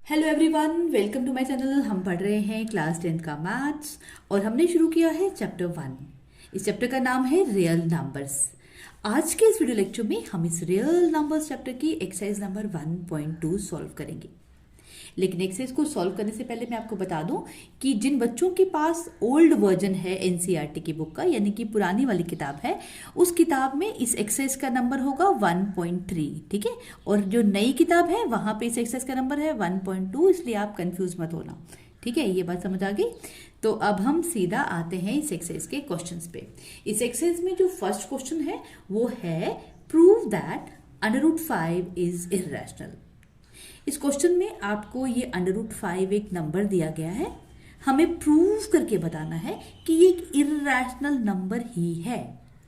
Hello everyone, welcome to my channel. हम पढ़ रहे हैं क्लास 10 का मैथ्स और हमने शुरू किया है चैप्टर 1। इस चैप्टर का नाम है रियल नंबर्स। आज के इस वीडियो लेक्चर में हम इस रियल नंबर्स चैप्टर की एक्सरसाइज नंबर 1.2 सॉल्व करेंगे। लेकिन एक्सरसाइज को सॉल्व करने से पहले मैं आपको बता दूं कि जिन बच्चों के पास ओल्ड वर्जन है एनसीईआरटी की बुक का, यानी कि पुरानी वाली किताब है, उस किताब में इस एक्सरसाइज का नंबर होगा 1.3, ठीक है। और जो नई किताब है वहां पे इस एक्सरसाइज का नंबर है 1.2, इसलिए आप कंफ्यूज मत होना, ठीक है। ये बात समझ आ गई। तो अब हम सीधा आते हैं इस एक्सरसाइज के क्वेश्चंस पे। इस एक्सरसाइज में जो फर्स्ट क्वेश्चन है वो है प्रूव दैट √5 इज इर्रेशनल। इस क्वेश्चन में आपको ये √5 एक नंबर दिया गया है, हमें प्रूव करके बताना है कि ये एक इर्रेशनल नंबर ही है,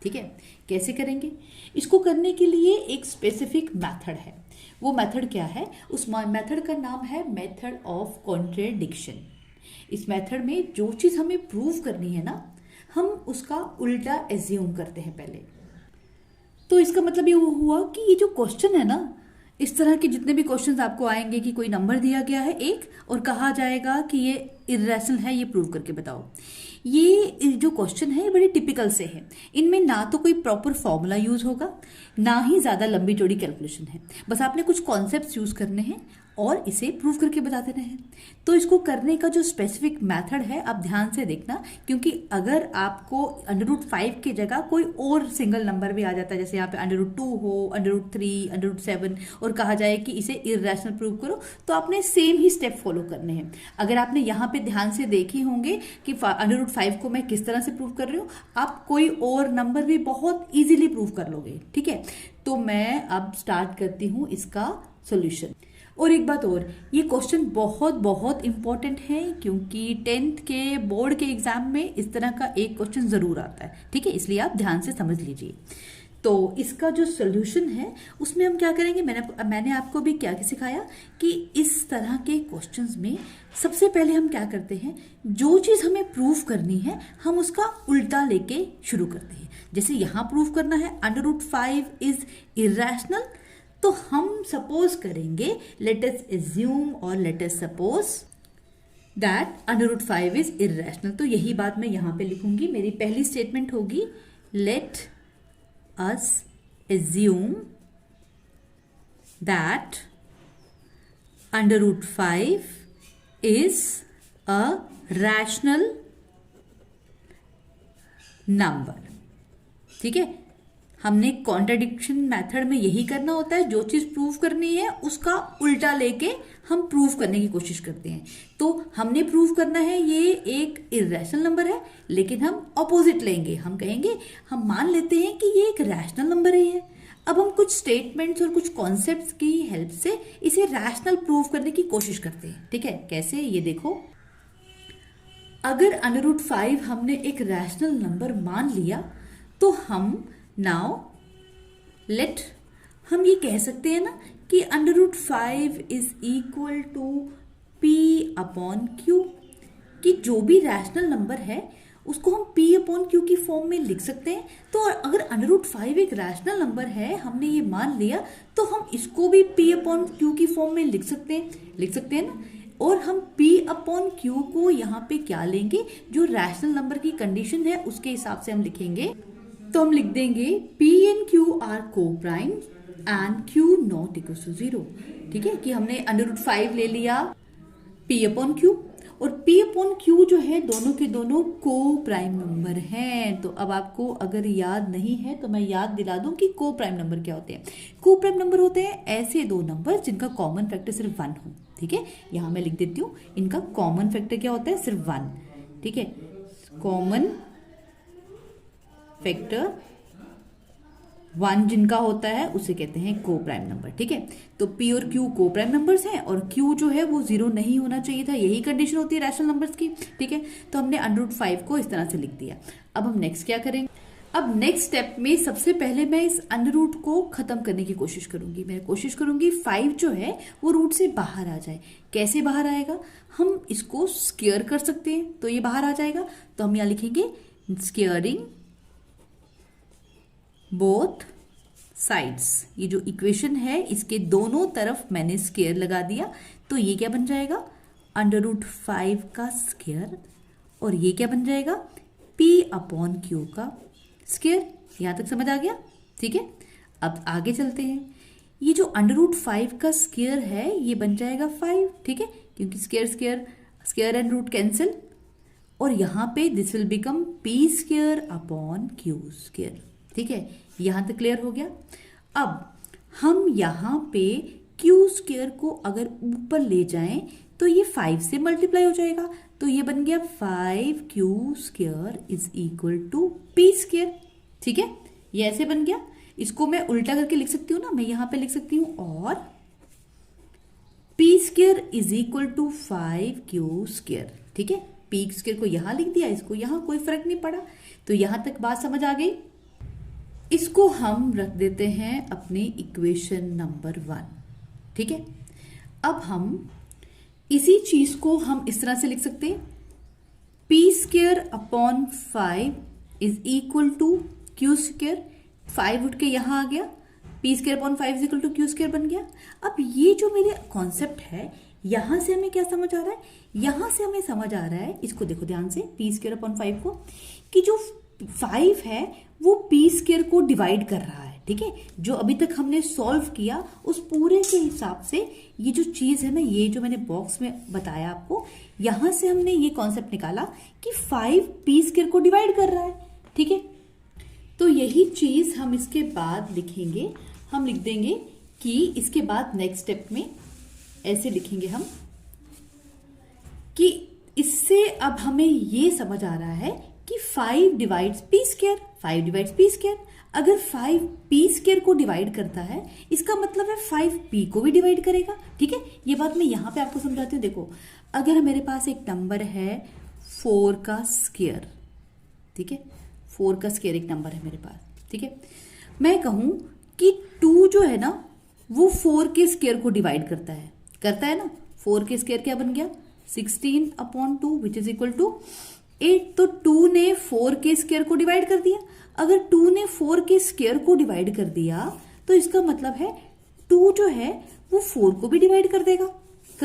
ठीक है। कैसे करेंगे इसको? करने के लिए एक स्पेसिफिक मेथड है। वो मेथड क्या है? उस मेथड का नाम है मेथड ऑफ कॉन्ट्रेडिक्शन। इस मेथड में जो चीज हमें प्रूव करनी है ना, हम उसका उल्टा एज्यूम करते हैं पहले। तो इसका मतलब ये हुआ कि ये जो क्वेश्चन है ना, इस तरह के जितने भी क्वेश्चंस आपको आएंगे कि कोई नंबर दिया गया है एक और कहा जाएगा कि ये इर्रेशनल है, ये प्रूव करके बताओ। ये जो क्वेश्चन है ये बड़े टिपिकल से है। इनमें ना तो कोई प्रॉपर फॉर्मूला यूज होगा, ना ही ज्यादा लंबी चौड़ी कैलकुलेशन है। बस आपने कुछ कॉन्सेप्ट्स यूज करने हैं और इसे प्रूव करके बता देना है। तो इसको करने का जो स्पेसिफिक मेथड है आप ध्यान से देखना, क्योंकि अगर आपको √5 की जगह कोई और सिंगल नंबर भी आ जाता है, जैसे यहाँ पे √2 हो, √3, √7 और कहा जाए कि इसे इर्रेशनल प्रूव करो, तो आपने सेम ही स्टेप फॉलो करने हैं। अगर आपने यहाँ पे ध्यान से देखे होंगे कि √5 को मैं किस तरह से प्रूव कर रही हूँ, आप कोई और नंबर भी बहुत इजीली प्रूव कर लोगे, ठीक है। तो मैं अब स्टार्ट करती हूँ इसका सोल्यूशन। और एक बात और, ये क्वेश्चन बहुत बहुत इंपॉर्टेंट है, क्योंकि 10th के बोर्ड के एग्जाम में इस तरह का एक क्वेश्चन जरूर आता है, ठीक है। इसलिए आप ध्यान से समझ लीजिए। तो इसका जो सोल्यूशन है उसमें हम क्या करेंगे, मैंने आपको भी क्या सिखाया कि इस तरह के क्वेश्चंस में सबसे पहले हम क्या करते हैं, जो चीज हमें प्रूव करनी है हम उसका उल्टा लेके शुरू करते हैं। जैसे यहाँ प्रूव करना है √5 इज इर्रेशनल, तो हम सपोज करेंगे, लेट अस एज्यूम और let us suppose that √5 is irrational. तो यही बात मैं यहां पे लिखूंगी। मेरी पहली स्टेटमेंट होगी let us assume that √5 is a rational number, ठीक है। हमने कॉन्ट्राडिक्शन मेथड में यही करना होता है, जो चीज प्रूव करनी है उसका उल्टा लेके हम प्रूव करने की कोशिश करते हैं। तो हमने प्रूव करना है ये एक इर्रेशनल नंबर है, लेकिन हम ऑपोजिट लेंगे। हम कहेंगे, हम मान लेते हैं कि ये एक रैशनल नंबर ही है। अब हम कुछ स्टेटमेंट्स और कुछ कॉन्सेप्ट्स की हेल्प से इसे रैशनल प्रूव करने की कोशिश करते हैं, ठीक है। कैसे, ये देखो। अगर √5 हमने एक रैशनल नंबर मान लिया, तो हम नाउ लेट हम ये कह सकते हैं ना कि √5 इज इक्वल टू P/Q, कि जो भी रैशनल नंबर है उसको हम P/Q की फॉर्म में लिख सकते हैं। तो अगर √5 एक रैशनल नंबर है, हमने ये मान लिया, तो हम इसको भी P/Q की फॉर्म में लिख सकते हैं ना। और हम P/Q को यहाँ पे क्या लेंगे, जो रैशनल नंबर की कंडीशन है उसके हिसाब से हम लिखेंगे। तो हम लिख देंगे P and Q are coprime and Q not equal to 0, ठीक है। कि हमने √5 ले लिया P/Q, और P/Q जो है दोनों के दोनों को प्राइम नंबर हैं। तो अब आपको अगर याद नहीं है तो मैं याद दिला दूं कि को प्राइम नंबर क्या होते हैं। को प्राइम नंबर होते हैं ऐसे दो नंबर जिनका कॉमन फैक्टर सिर्फ 1 हो, ठीक है। यहां मैं लिख देती हूँ, इनका कॉमन फैक्टर क्या होता है, सिर्फ 1, ठीक है। कॉमन फैक्टर 1 जिनका होता है उसे कहते हैं को प्राइम नंबर, ठीक है। तो P और Q को प्राइम नंबर्स हैं, और Q जो है वो 0 नहीं होना चाहिए था, यही कंडीशन होती है रैशनल नंबर्स की, ठीक है। तो हमने √5 को इस तरह से लिख दिया। अब हम नेक्स्ट क्या करेंगे? अब नेक्स्ट स्टेप में सबसे पहले मैं इस √ को खत्म करने की कोशिश करूंगी। मैं कोशिश करूंगी 5 जो है वो रूट से बाहर आ जाए। कैसे बाहर आएगा? हम इसको स्क्वायर कर सकते हैं तो ये बाहर आ जाएगा। तो हम यहाँ लिखेंगे स्क्वायरिंग बोथ साइड्स। ये जो इक्वेशन है इसके दोनों तरफ मैंने स्क्वायर लगा दिया, तो ये क्या बन जाएगा, √5 का स्क्वायर, और ये क्या बन जाएगा, P/Q का स्क्वायर। यहां तक समझ आ गया? ठीक है, अब आगे चलते हैं। ये जो √5 का स्क्वायर है ये बन जाएगा 5, ठीक है, क्योंकि square square square and root cancel, और यहां पे दिस विल बिकम P²/Q²। ठीक है, यहां तक क्लियर हो गया। अब हम यहां पे Q² को अगर ऊपर ले जाएं तो ये 5 से मल्टीप्लाई हो जाएगा, तो ये बन गया 5Q² = P²। ठीक है, ये ऐसे बन गया। इसको मैं उल्टा करके लिख सकती हूँ ना, मैं यहां पे लिख सकती हूँ और P² = 5Q²। ठीक है, P² को यहां लिख दिया, इसको यहां, कोई फर्क नहीं पड़ा। तो यहां तक बात समझ आ गई। इसको हम रख देते हैं अपनी इक्वेशन नंबर 1। ठीक है, अब हम इसी चीज को हम इस तरह से लिख सकते हैं, P²/5 = Q²। 5 उठ के यहां आ गया, P²/5 = Q² बन गया। अब ये जो मेरे कॉन्सेप्ट है, यहां से हमें क्या समझ आ रहा है, यहां से हमें समझ आ रहा है, इसको देखो ध्यान से, P²/5 को, कि जो 5 है वो P² को डिवाइड कर रहा है। ठीक है, जो अभी तक हमने सॉल्व किया उस पूरे के हिसाब से ये जो चीज है ना, ये जो मैंने बॉक्स में बताया आपको, यहां से हमने ये कॉन्सेप्ट निकाला कि 5 P² को डिवाइड कर रहा है। ठीक है, तो यही चीज हम इसके बाद लिखेंगे। हम लिख देंगे कि इसके बाद नेक्स्ट स्टेप में ऐसे लिखेंगे हम कि इससे अब हमें ये समझ आ रहा है कि 5 डिवाइड्स P², 5 डिवाइड्स P²। अगर 5 P² को डिवाइड करता है, इसका मतलब है 5 P को भी डिवाइड करेगा। ठीक है, ये बात मैं यहां पे आपको समझाती हूँ। देखो, अगर मेरे पास एक नंबर है 4 का स्क्वायर, ठीक है, 4 का स्क्वायर एक नंबर है मेरे पास। ठीक है, मैं कहूं कि 2 जो है ना वो 4 के स्क्वायर को डिवाइड करता है ना। 4 के स्क्वायर क्या बन गया, 16/2 विच इज इक्वल टू 8। तो 2 ने 4 के स्क्वायर को डिवाइड कर दिया। अगर 2 ने 4 के स्क्वायर को डिवाइड कर दिया तो इसका मतलब है 2 जो है वो 4 को भी डिवाइड कर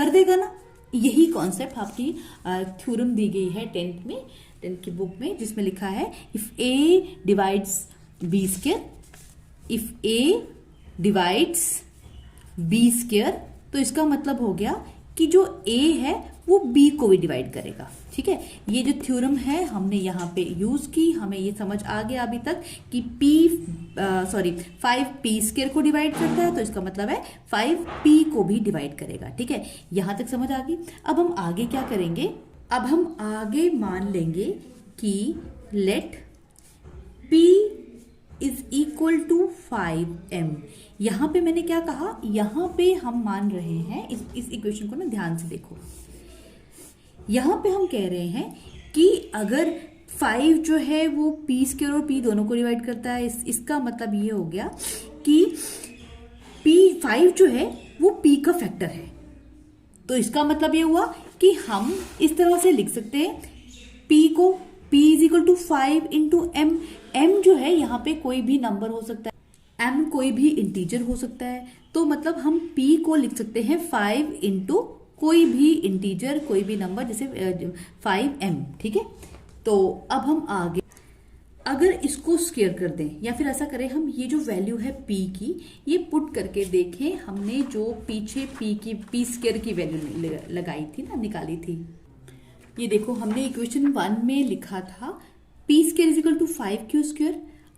देगा ना। यही कॉन्सेप्ट आपकी थ्योरम दी गई है 10th की बुक में, जिसमें लिखा है if A divides B², if A divides B², तो इसका मतलब हो गया कि जो A है वो B को भी डिवाइड करेगा। ठीक है, ये जो थ्योरम है हमने यहाँ पे यूज की, हमें ये समझ आ गया अभी तक कि 5 P² को डिवाइड करता है, तो इसका मतलब है 5 P को भी डिवाइड करेगा। ठीक है, यहां तक समझ आ गई। अब हम आगे क्या करेंगे, अब हम आगे मान लेंगे कि लेट P = 5M। यहां पे मैंने क्या कहा, यहां पे हम मान रहे हैं, इस इक्वेशन को ना ध्यान से देखो, यहां पे हम कह रहे हैं कि अगर 5 जो है वो P² और P दोनों को डिवाइड करता है, इसका मतलब ये हो गया कि P5 जो है वो P का फैक्टर है। तो इसका मतलब ये हुआ कि हम इस तरह से लिख सकते हैं P को, P = 5 × M। M जो है यहाँ पे कोई भी नंबर हो सकता है, M कोई भी इंटीजर हो सकता है, तो मतलब हम P को लिख सकते हैं 5 × कोई भी इंटीजर, कोई भी नंबर, जैसे 5M। ठीक है, तो अब हम आगे अगर इसको स्क्वायर कर दें, या फिर ऐसा करें हम, ये जो वैल्यू है P की ये पुट करके देखें, हमने जो पीछे P² की वैल्यू लगाई थी ना, निकाली थी। ये देखो, हमने इक्वेशन 1 में लिखा था P² = 5Q²।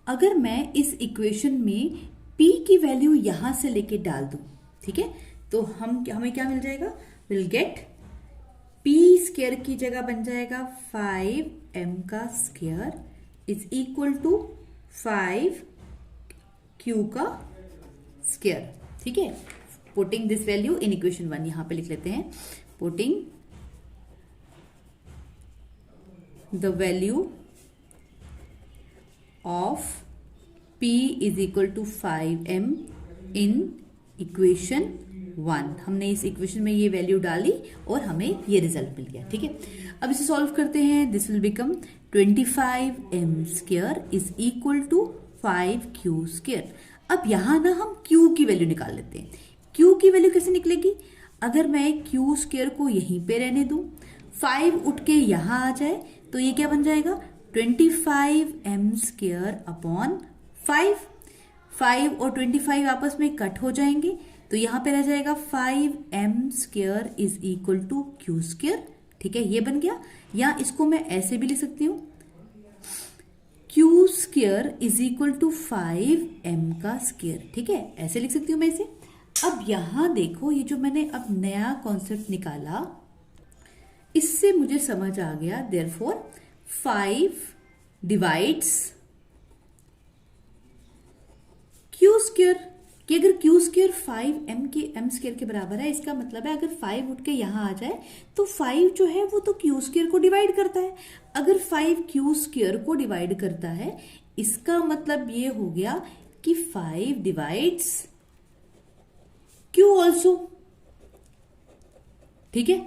अगर मैं इस इक्वेशन में P की वैल्यू यहां से लेके डाल दूं, ठीक है, तो हमें क्या मिल जाएगा, विल गेट P² की जगह बन जाएगा 5M का स्क्वायर = 5Q का स्क्वायर। ठीक है, putting this value in equation 1, यहां पे लिख लेते हैं, putting the value of P = 5M in equation 1। हमने इस इक्वेशन में ये वैल्यू डाली और हमें ये रिजल्ट मिल गया। ठीक है, अब इसे सॉल्व करते हैं। This will become 25M² = 5Q²। अब यहां ना हम Q की वैल्यू निकाल लेते हैं। Q की वैल्यू कैसे निकलेगी, अगर मैं क्यू स्क्वायर को यहीं पे रहने दूं, 5 उठ के यहां आ जाए तो ये क्या बन जाएगा, 25m² अपॉन 5। 5 और 25 आपस में कट हो जाएंगे तो यहां पे रह जाएगा 5m² is equal to q square. ठीक है, ये बन गया। या इसको मैं ऐसे भी लिख सकती हूं, q square is equal to 5m²। ठीक है, ऐसे लिख सकती हूं मैं इसे। अब यहां देखो, ये जो मैंने अब नया कॉन्सेप्ट निकाला, इससे मुझे समझ आ गया, देयरफॉर 5 डिवाइड्स क्यू स्क्वायर, कि अगर क्यू स्क्वायर 5m² के बराबर है, इसका मतलब है अगर 5 उठ के यहां आ जाए तो 5 जो है वो तो क्यू स्क्वायर को डिवाइड करता है। अगर 5 क्यू स्क्वायर को डिवाइड करता है, इसका मतलब ये हो गया कि 5 डिवाइड्स क्यू ऑल्सो। ठीक है,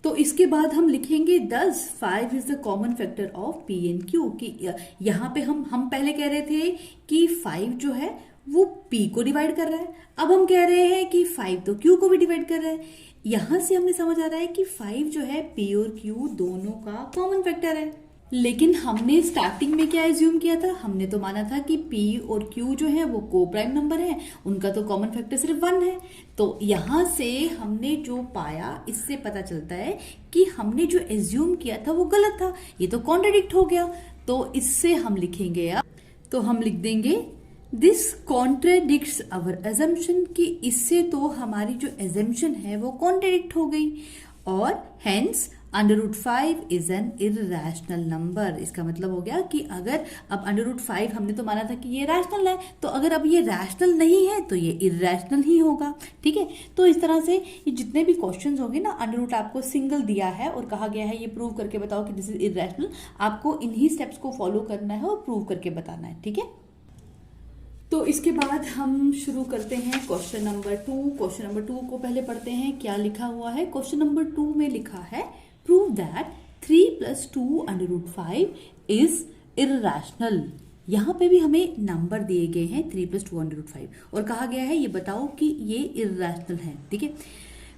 तो इसके बाद हम लिखेंगे 10 5 is the common factor of P and Q. कि यहां पे हम पहले कह रहे थे कि 5 जो है वो p को डिवाइड कर रहा है, अब हम कह रहे हैं कि 5 तो q को भी डिवाइड कर रहा है। यहां से हमें समझ आ रहा है कि 5 जो है p और q दोनों का कॉमन फैक्टर है। लेकिन हमने स्टार्टिंग में क्या एज्यूम किया था, हमने तो माना था कि p और q जो है वो को प्राइम नंबर है, उनका तो कॉमन फैक्टर सिर्फ 1 है। तो यहां से हमने जो पाया, इससे पता चलता है कि हमने जो एज्यूम किया था वो गलत था, ये तो कॉन्ट्राडिक्ट हो गया। तो इससे हम लिखेंगे अब, तो हम लिख देंगे दिस कॉन्ट्रेडिक्ट्स अवर एजम्पशन, कि इससे तो हमारी जो एजम्पशन है वो कॉन्ट्रेडिक्ट हो गई, और hence √5 is N irrational number. इसका मतलब हो गया कि अगर अब √5 हमने तो माना था कि ये रैशनल है, तो अगर अब ये रैशनल नहीं है तो ये इर्रेशनल ही होगा। ठीक है, तो इस तरह से ये जितने भी क्वेश्चंस होंगे ना, √ आपको सिंगल दिया है और कहा गया है ये प्रूव करके बताओ कि दिस इज इर्रेशनल, आपको इन्हीं स्टेप्स को फॉलो करना है और प्रूव करके बताना है। ठीक है, तो इसके बाद हम शुरू करते हैं क्वेश्चन नंबर 2। क्वेश्चन नंबर 2 को पहले पढ़ते हैं, क्या लिखा हुआ है। क्वेश्चन नंबर 2 में लिखा है, प्रूव दैट 3 + 2 √5 इज इर्रेशनल। यहां पे भी हमें नंबर दिए गए हैं 3 + 2 √5 और कहा गया है ये बताओ कि ये इर्रेशनल है। ठीक है,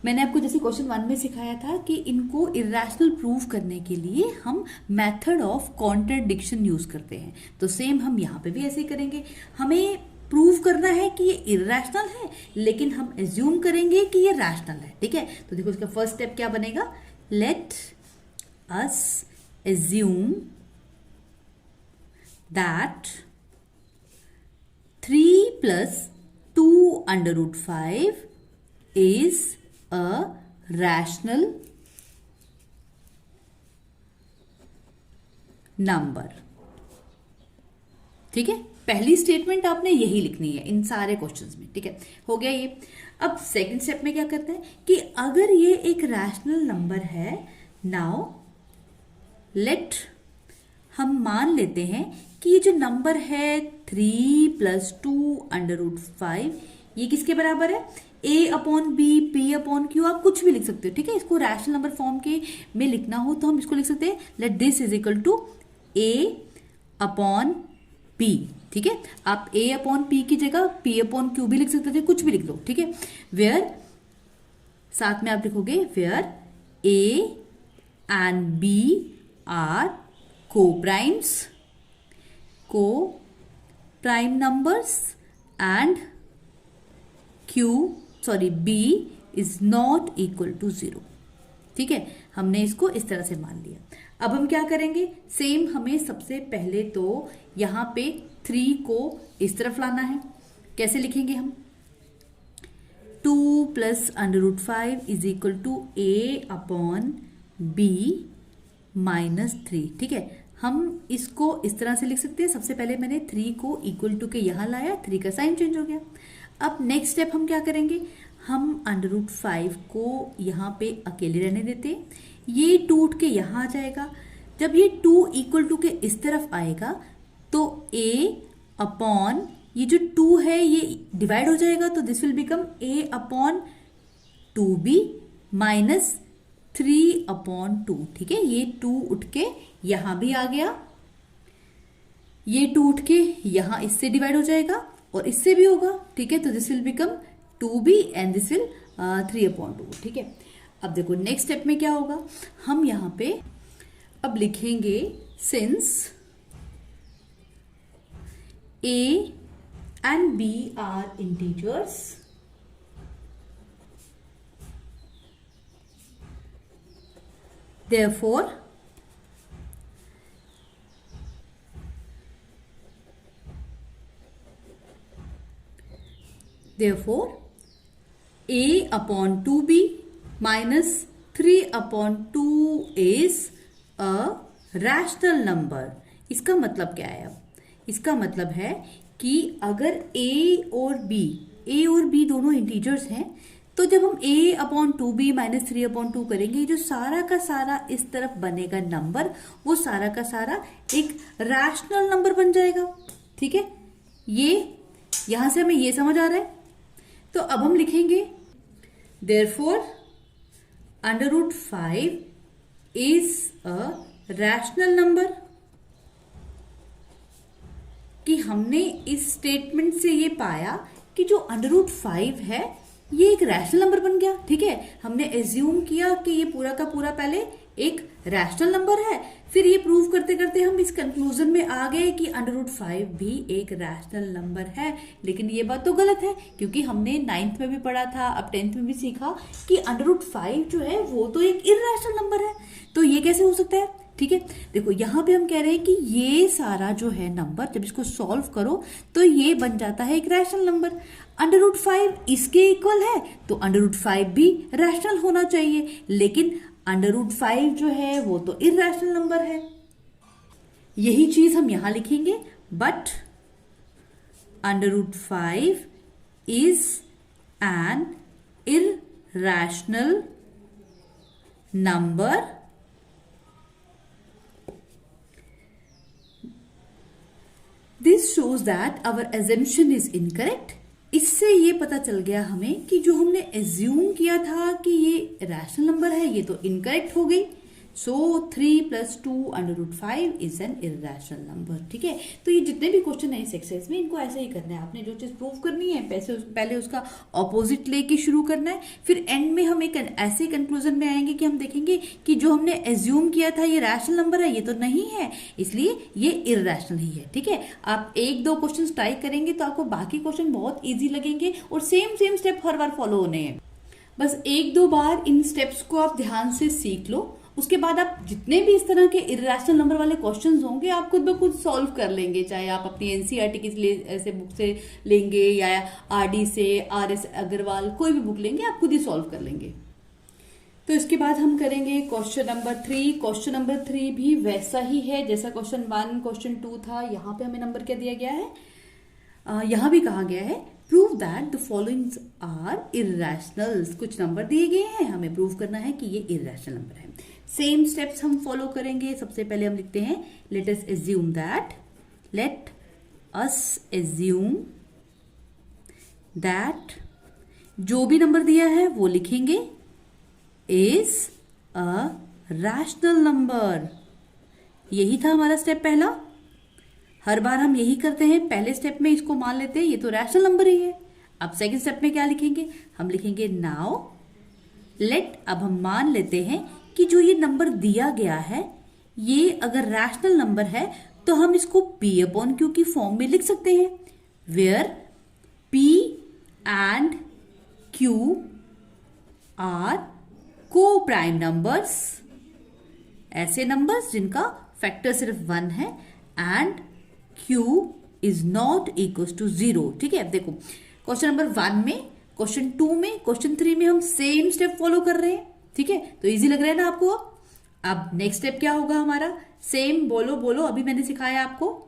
मैंने आपको जैसे क्वेश्चन 1 में सिखाया था कि इनको इर्रेशनल प्रूव करने के लिए हम मेथड ऑफ कॉन्ट्रडिक्शन यूज करते हैं, तो सेम हम यहाँ पे भी ऐसे ही करेंगे। हमें प्रूव करना है कि ये इर्रेशनल है, लेकिन हम एज्यूम करेंगे कि ये रैशनल है। ठीक है, तो देखो इसका फर्स्ट स्टेप क्या बनेगा, let us assume that 3 + 2 √5 is a rational number। ठीक है, पहली स्टेटमेंट आपने यही लिखनी है इन सारे क्वेश्चंस में। ठीक है, हो गया ये। अब सेकंड स्टेप में क्या करते हैं कि अगर ये एक रैशनल नंबर है, नाउ लेट हम मान लेते हैं कि ये जो नंबर है 3 + 2 √5 ये किसके बराबर है, a/b, p/q, आप कुछ भी लिख सकते हो। ठीक है, इसको रैशनल नंबर फॉर्म के में लिखना हो तो हम इसको लिख सकते हैं, let this is equal to a/p। ठीक है, आप a/p की जगह p/q भी लिख सकते थे, कुछ भी लिख लो। ठीक है, वेयर साथ में आप लिखोगे where a and b are co-prime numbers and b is not equal to 0। ठीक है, हमने इसको इस तरह से मान लिया। अब हम क्या करेंगे, सेम हमें सबसे पहले तो यहां पे 3 को इस तरफ लाना है। कैसे लिखेंगे हम, 2 + √5 इज इक्वल टू a/b -3। ठीक है, हम इसको इस तरह से लिख सकते हैं। सबसे पहले मैंने 3 को इक्वल टू के यहां लाया, 3 का साइन चेंज हो गया। अब नेक्स्ट स्टेप हम क्या करेंगे, हम √5 को यहाँ पे अकेले रहने देते हैं, ये 2 उठ के यहाँ आ जाएगा। जब ये 2 इक्वल टू के इस तरफ आएगा तो a/, ये जो 2 है ये डिवाइड हो जाएगा, तो दिस विल बिकम a/2b -3/2। ठीक है, ये 2 उठ के यहां भी आ गया, ये 2 उठ के यहां इससे डिवाइड हो जाएगा और इससे भी होगा। ठीक है, तो this will become 2b and this will 3/2, ठीक है। अब देखो नेक्स्ट स्टेप में क्या होगा, हम यहाँ पे अब लिखेंगे since a and b are integers, therefore a/2b minus 3/2 is a rational number। इसका मतलब क्या है? अब इसका मतलब है कि अगर a और b दोनों इंटीजर्स हैं, तो जब हम a/2b माइनस 3/2 करेंगे, जो सारा का सारा इस तरफ बनेगा नंबर, वो सारा का सारा एक रैशनल नंबर बन जाएगा, ठीक है। ये यहां से हमें ये समझ आ रहा है। तो अब हम लिखेंगे therefore √5 is a rational number, कि हमने इस स्टेटमेंट से ये पाया कि जो √5 है ये एक रैशनल नंबर बन गया, ठीक है। हमने एज्यूम किया कि ये पूरा का पूरा पहले एक रैशनल नंबर है, फिर ये प्रूव करते करते हम इस कंक्लूजन में आ गए कि √5 भी एक रैशनल नंबर है। लेकिन ये बात तो गलत है, क्योंकि हमने 9th में भी पढ़ा था, अब 10th में भी सीखा कि √5 जो है वो तो एक इरैशनल नंबर है। तो ये कैसे हो सकता है, ठीक है। देखो यहाँ पे हम कह रहे हैं कि ये सारा जो है नंबर, जब इसको सॉल्व करो तो ये बन जाता है एक रैशनल नंबर। √5 इसके इक्वल है, तो √5 भी रैशनल होना चाहिए, लेकिन √5 जो है वो तो इरैशनल नंबर है। यही चीज हम यहां लिखेंगे, but √5 is an irrational number this shows that our assumption is incorrect. इससे ये पता चल गया हमें कि जो हमने एज्यूम किया था कि ये रैशनल नंबर है, ये तो इनकरेक्ट हो गई। सो 3 + 2 √5 इज एन इरैशनल नंबर, ठीक है। तो ये जितने भी क्वेश्चन है इस एक्सरसाइज में, इनको ऐसे ही करना है। आपने जो चीज प्रूव करनी है पहले उसका ऑपोजिट लेके शुरू करना है, फिर एंड में हम एक ऐसे कंक्लूजन में आएंगे कि हम देखेंगे कि जो हमने एज्यूम किया था ये रैशनल नंबर है, ये तो नहीं है, इसलिए ये इरैशनल ही है, ठीक है। आप 1-2 क्वेश्चन ट्राई करेंगे तो आपको बाकी क्वेश्चन बहुत ईजी लगेंगे और सेम स्टेप हर बार फॉलो होने हैं। बस 1-2 बार इन स्टेप्स को आप ध्यान से सीख लो, उसके बाद आप जितने भी इस तरह के इरैशनल नंबर वाले क्वेश्चंस होंगे आप खुद ब खुद सॉल्व कर लेंगे। चाहे आप अपनी एनसीईआरटी की ऐसे बुक से लेंगे या आरडी से, RS अग्रवाल, कोई भी बुक लेंगे आप खुद ही सॉल्व कर लेंगे। तो इसके बाद हम करेंगे क्वेश्चन नंबर 3। क्वेश्चन नंबर 3 भी वैसा ही है जैसा क्वेश्चन 1, क्वेश्चन 2 था। यहाँ पे हमें नंबर क्या दिया गया है, यहाँ भी कहा गया है prove that the followings are irrationals. कुछ नंबर दिए गए हैं, हमें प्रूव करना है कि ये इरैशनल नंबर है। सेम स्टेप्स हम फॉलो करेंगे। सबसे पहले हम लिखते हैं लेट अस एज्यूम दैट जो भी नंबर दिया है वो लिखेंगे इज अ रैशनल नंबर। यही था हमारा स्टेप पहला। हर बार हम यही करते हैं, पहले स्टेप में इसको मान लेते हैं ये तो रैशनल नंबर ही है। अब सेकंड स्टेप में क्या लिखेंगे, हम लिखेंगे नाउ लेट। अब हम मान लेते हैं कि जो ये नंबर दिया गया है ये अगर रैशनल नंबर है तो हम इसको P/Q की फॉर्म में लिख सकते हैं, where P and Q are coprime numbers, ऐसे नंबर्स जिनका फैक्टर सिर्फ 1 है, and Q is not equal to 0, ठीक है। अब देखो क्वेश्चन नंबर 1 में, क्वेश्चन 2 में, क्वेश्चन 3 में हम सेम स्टेप फॉलो कर रहे हैं, ठीक है। तो इजी लग रहा है ना आपको। अब नेक्स्ट स्टेप क्या होगा हमारा, सेम बोलो अभी मैंने सिखाया आपको।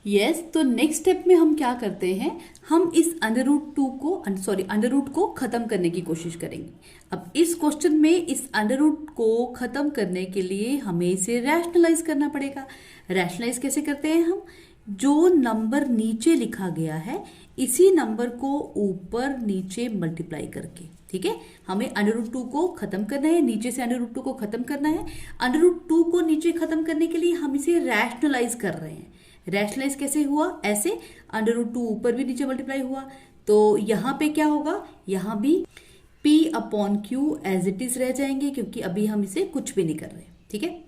यस, तो नेक्स्ट स्टेप में हम क्या करते हैं, हम इस अंडर रूट को खत्म करने की कोशिश करेंगे। अब इस क्वेश्चन में इस अंडर रूट को खत्म करने के लिए हमें इसे रैशनलाइज करना पड़ेगा। रैशनलाइज कैसे करते हैं हम, जो नंबर नीचे लिखा गया है इसी नंबर को ऊपर नीचे मल्टीप्लाई करके, ठीक है। हमें √2 को खत्म करना है, नीचे से √2 को खत्म करना है। √2 को नीचे खत्म करने के लिए हम इसे रैशनलाइज कर रहे हैं। रैशनलाइज कैसे हुआ, ऐसे √2 ऊपर भी नीचे मल्टीप्लाई हुआ, तो यहां पे क्या होगा, यहां भी P upon Q as it is रह जाएंगे, क्योंकि अभी हम इसे कुछ भी नहीं कर रहे। ठीक है,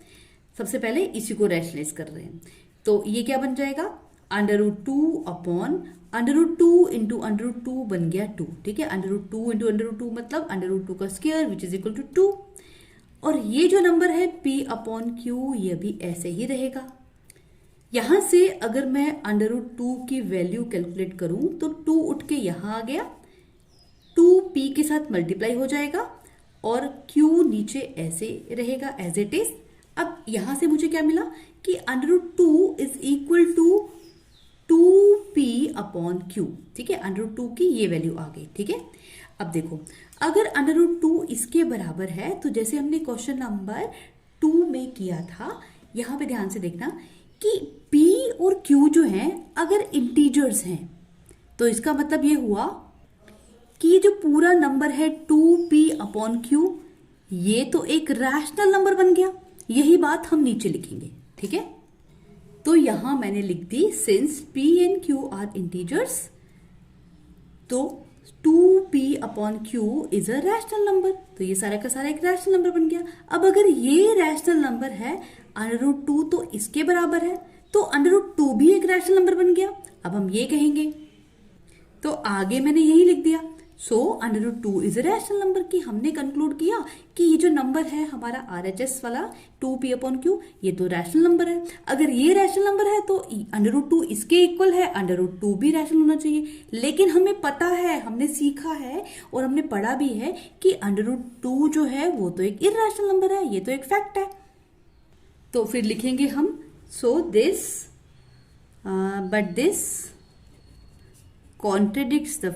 सबसे पहले इसी को रैशनलाइज कर रहे हैं। तो ये क्या बन जाएगा, √2 अपॉन √2 इंटू √2 बन गया 2। ठीक है, √2 इंटू √2 मतलब √2 का square which is equal to 2। और ये जो नंबर है P अपॉन Q ये भी ऐसे ही रहेगा। यहां से अगर मैं √2 की वैल्यू कैलकुलेट करूं तो 2 उठ के यहां आ गया, 2P के साथ मल्टीप्लाई हो जाएगा और Q नीचे ऐसे रहेगा एज इट इज। अब यहां से मुझे क्या मिला कि √2 is equal to 2P upon Q। ठीक है, √2 की ये वैल्यू आ गई। ठीक है, अब देखो अगर √2 इसके बराबर है तो जैसे हमने क्वेश्चन नंबर 2 में किया था, यहां पे ध्यान से देखना कि P और Q जो है अगर इंटीजर्स हैं तो इसका मतलब ये हुआ कि ये जो पूरा नंबर है 2P अपॉन Q ये तो एक रैशनल नंबर बन गया। यही बात हम नीचे लिखेंगे। ठीक है, तो यहां मैंने लिख दी since P and Q are integers तो 2P upon Q is a rational number. तो ये सारा का सारा एक रैशनल नंबर बन गया। अब अगर ये रैशनल नंबर है √2 तो इसके बराबर है, तो √2 भी एक रैशनल नंबर बन गया। अब हम ये कहेंगे, तो आगे मैंने यही लिख दिया। सो √2 इज अ रैशनल नंबर की हमने कंक्लूड किया कि ये जो नंबर है हमारा RHS वाला 2P अपॉन Q ये तो रैशनल नंबर है। अगर ये रैशनल नंबर है तो √2 इसके इक्वल है, √2 भी रैशनल होना चाहिए। लेकिन हमें पता है, हमने सीखा है और हमने पढ़ा भी है कि √2 जो है वो तो एक इरैशनल नंबर है, ये तो एक फैक्ट है। तो फिर लिखेंगे हम so this but this contradicts the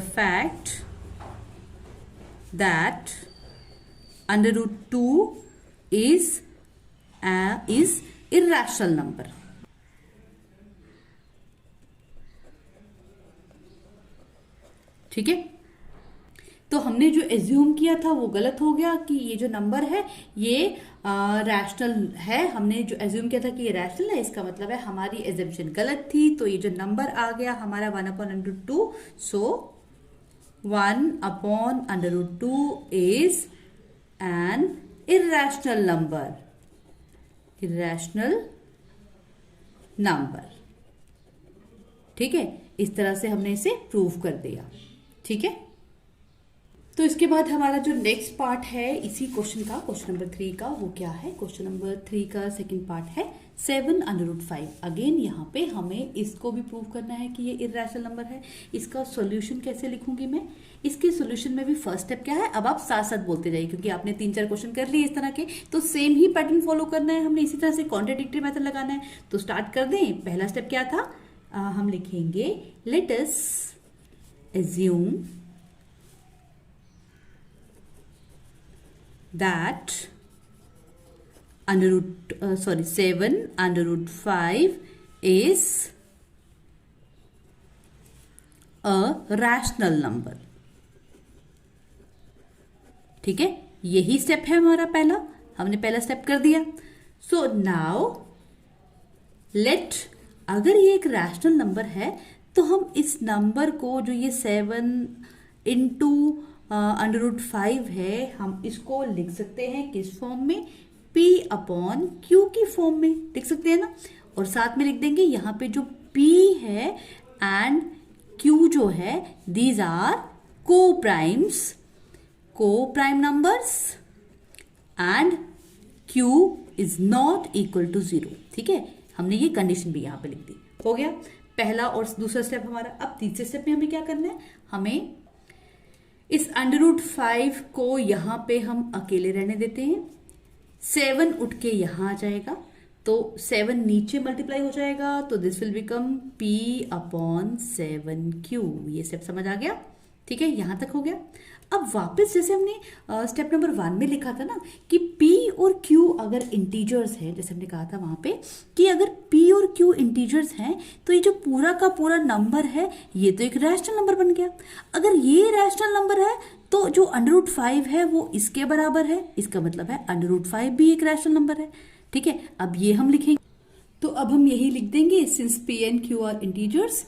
fact that √2 is irrational number। ठीक है, तो हमने जो एज्यूम किया था वो गलत हो गया कि ये जो नंबर है ये रैशनल है। हमने जो एज्यूम किया था कि ये रैशनल है, इसका मतलब है हमारी एजम्पशन गलत थी। तो ये जो नंबर आ गया हमारा 1 upon √2, so 1 upon √2 is an irrational number. ठीक है, इस तरह से हमने इसे प्रूव कर दिया। ठीक है, तो इसके बाद हमारा जो नेक्स्ट पार्ट है इसी क्वेश्चन का, क्वेश्चन नंबर 3 का, वो क्या है, क्वेश्चन नंबर 3 का सेकंड पार्ट है 7√5। अगेन यहाँ पे हमें इसको भी प्रूव करना है कि ये इरैशनल नंबर है। इसका सॉल्यूशन कैसे लिखूंगी मैं, इसके सॉल्यूशन में भी फर्स्ट स्टेप क्या है, अब आप साथ साथ बोलते जाइए क्योंकि आपने 3-4 क्वेश्चन कर लिए इस तरह के, तो सेम ही पैटर्न फॉलो करना है हमने, इसी तरह से कॉन्ट्राडिक्टरी मेथड लगाना है। तो स्टार्ट कर दें। पहला स्टेप क्या था, हम लिखेंगे let us assume that 7√5 is a rational number। ठीक है, यही स्टेप है हमारा पहला, हमने पहला स्टेप कर दिया। सो नाउ लेट, अगर ये एक रैशनल नंबर है तो हम इस नंबर को जो ये 7 इंटू √5 है हम इसको लिख सकते हैं किस फॉर्म में, P अपॉन Q की फॉर्म में लिख सकते हैं ना। और साथ में लिख देंगे यहाँ पे जो P है एंड Q जो है these are coprime numbers and Q is not equal to 0। ठीक है, हमने ये कंडीशन भी यहाँ पे लिख दी। हो गया पहला और दूसरा स्टेप हमारा। अब तीसरे स्टेप में हमें क्या करना है, हमें इस √5 को यहां पे हम अकेले रहने देते हैं। 7 उठ के यहां आ जाएगा तो 7 नीचे मल्टीप्लाई हो जाएगा, तो this will become P upon 7Q। ये स्टेप समझ आ गया। ठीक है, यहां तक हो गया। अब वापस जैसे हमने स्टेप नंबर 1 में लिखा था ना कि P और Q अगर इंटीजर्स है, जैसे हमने कहा था वहां पे कि अगर P और Q इंटीजर्स हैं तो ये जो पूरा का पूरा नंबर है ये तो एक रैशनल नंबर बन गया। अगर ये रैशनल नंबर है तो जो √5 है वो इसके बराबर है, इसका मतलब है √5 भी एक रैशनल नंबर है। ठीक है, अब ये हम लिखेंगे, तो अब हम यही लिख देंगे since P and Q are integers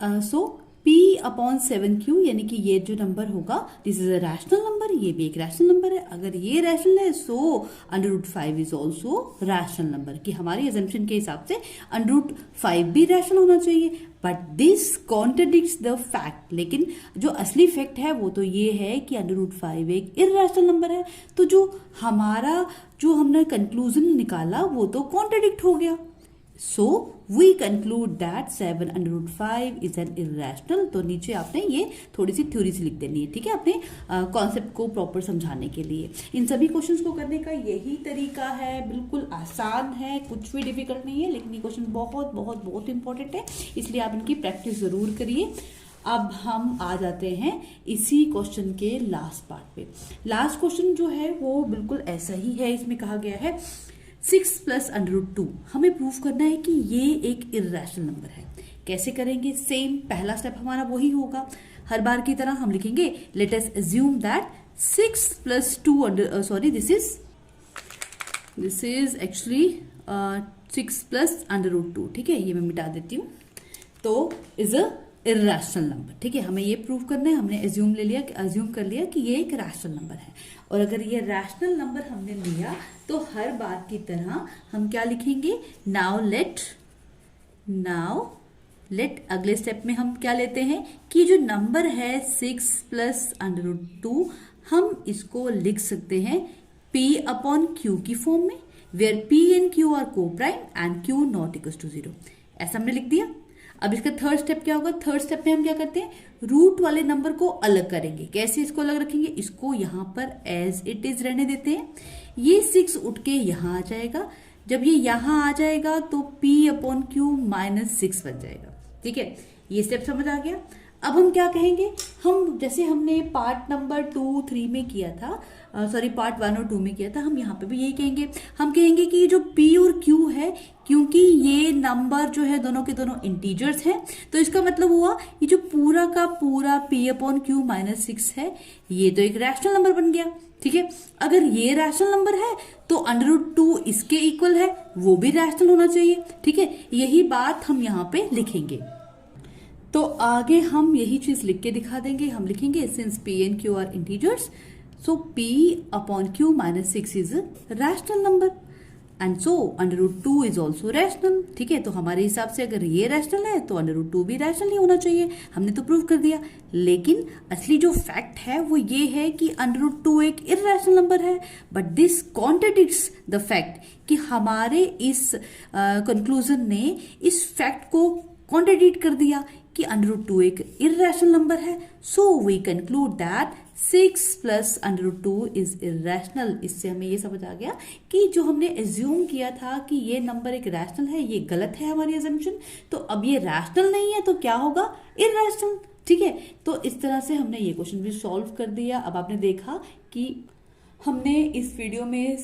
so P upon 7Q यानी कि ये जो नंबर होगा this is a rational number, ये भी एक रैशनल नंबर है। अगर ये रैशनल है सो √5 इज ऑल्सो रैशनल नंबर, कि हमारी एजम्पशन के हिसाब से √5 भी रैशनल होना चाहिए। But this contradicts the fact, लेकिन जो असली फैक्ट है वो तो ये है कि √5 एक इर्रेशनल नंबर है। तो जो हमने कंक्लूजन निकाला वो तो कॉन्ट्रडिक्ट हो गया। So we conclude that 7 √5 is an irrational। तो नीचे आपने ये थोड़ी सी थ्योरी से लिख देनी है, ठीक है, अपने कॉन्सेप्ट को प्रॉपर समझाने के लिए। इन सभी क्वेश्चंस को करने का यही तरीका है, बिल्कुल आसान है, कुछ भी डिफिकल्ट नहीं है, लेकिन ये क्वेश्चन बहुत बहुत बहुत इंपॉर्टेंट है, इसलिए आप इनकी प्रैक्टिस जरूर करिए। अब हम आ जाते हैं इसी क्वेश्चन के लास्ट पार्ट पे। लास्ट क्वेश्चन जो है वो बिल्कुल ऐसा ही है। इसमें कहा गया है 6 + √2 हमें प्रूव करना है कि ये एक इर्रेशनल नंबर है। कैसे करेंगे? सेम पहला स्टेप हमारा वही होगा, हर बार की तरह हम लिखेंगे let us assume that 6 + 2 this is actually 6 + √2, ठीक है, ये मैं मिटा देती हूँ। तो इज अ इर्रेशनल नंबर, ठीक है, हमें ये प्रूव करना है। हमने अज्यूम कर लिया कि ये एक रैशनल नंबर है, और अगर ये रैशनल नंबर हमने लिया तो हर बार की तरह हम क्या लिखेंगे? नाउ लेट अगले स्टेप में हम क्या लेते हैं कि जो नंबर है 6 + √2 हम इसको लिख सकते हैं P अपॉन Q की फॉर्म में, where P and Q are coprime and Q not equal to 0। ऐसा हमने लिख दिया। अब इसका थर्ड स्टेप क्या होगा? थर्ड स्टेप में हम क्या करते हैं? रूट वाले नंबर को अलग करेंगे। कैसे इसको अलग रखेंगे? इसको यहां पर एज इट इज रहने देते हैं। ये 6 उठ के यहां आ जाएगा। जब ये यहां आ जाएगा तो P अपॉन Q -6 बन जाएगा, ठीक है, ये स्टेप समझ आ गया। अब हम क्या कहेंगे? हम जैसे हमने पार्ट नंबर 2, 3 में किया था, पार्ट 1 और 2 में किया था, हम यहाँ पे भी यही कहेंगे। हम कहेंगे कि जो P और Q है, क्योंकि ये नंबर जो है दोनों के दोनों इंटीजर्स हैं, तो इसका मतलब हुआ ये जो पूरा का पूरा P अपॉन Q -6 है, ये तो एक रैशनल नंबर बन गया, ठीक है। अगर ये रैशनल नंबर है तो √2 इसके इक्वल है, वो भी रैशनल होना चाहिए, ठीक है। यही बात हम यहाँ पे लिखेंगे। तो आगे हम यही चीज लिख के दिखा देंगे। हम लिखेंगे since P and Q are integers, so P upon Q -6 is rational number and so √2 is also rational, ठीक है। तो हमारे हिसाब से अगर ये रैशनल है तो √2 भी रैशनल ही होना चाहिए। हमने तो प्रूव कर दिया, लेकिन असली जो फैक्ट है वो ये है कि √2 एक इर्रेशनल नंबर है। But this contradicts the fact, कि हमारे इस कंक्लूजन ने इस फैक्ट को कॉन्ट्रडिक्ट कर दिया कि √2 एक इर्रेशनल नंबर है। So we conclude that 6 + √2 is irrational. इससे हमें ये समझ आ गया कि जो हमने एज्यूम किया था कि ये नंबर एक रैशनल है, ये गलत है हमारी एजम्पशन। तो अब ये रैशनल नहीं है तो क्या होगा? इर्रेशनल, ठीक है। तो इस तरह से हमने ये क्वेश्चन भी सॉल्व कर दिया। अब आपने देखा कि हमने इस वीडियो में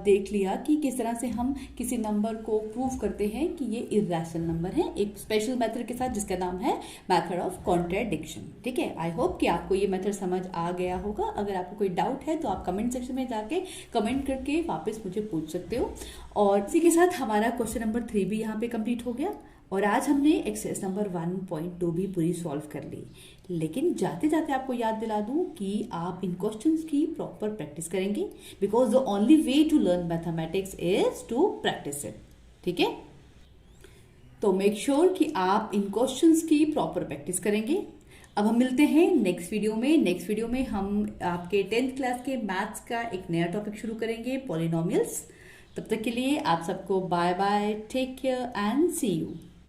देख लिया कि किस तरह से हम किसी नंबर को प्रूव करते हैं कि ये इर्रेशनल नंबर है, एक स्पेशल मेथड के साथ जिसका नाम है मेथड ऑफ कॉन्ट्राडिक्शन, ठीक है। आई होप कि आपको ये मेथड समझ आ गया होगा। अगर आपको कोई डाउट है तो आप कमेंट सेक्शन में जाके कमेंट करके वापस मुझे पूछ सकते हो। और इसी के साथ हमारा क्वेश्चन नंबर 3 भी यहाँ पे कंप्लीट हो गया, और आज हमने एक्सरसाइज नंबर 1.2 भी पूरी सॉल्व कर ली। लेकिन जाते जाते आपको याद दिला दूं कि आप इन क्वेश्चंस की प्रॉपर प्रैक्टिस करेंगे, because the only way to learn mathematics is to practice it, ठीक है। तो मेक श्योर कि आप इन क्वेश्चंस की प्रॉपर प्रैक्टिस करेंगे। अब हम मिलते हैं नेक्स्ट वीडियो में। नेक्स्ट वीडियो में हम आपके 10th क्लास के मैथ्स का एक नया टॉपिक शुरू करेंगे, पॉलिनोमियल्स। तब तक के लिए आप सबको bye bye, take care and see you.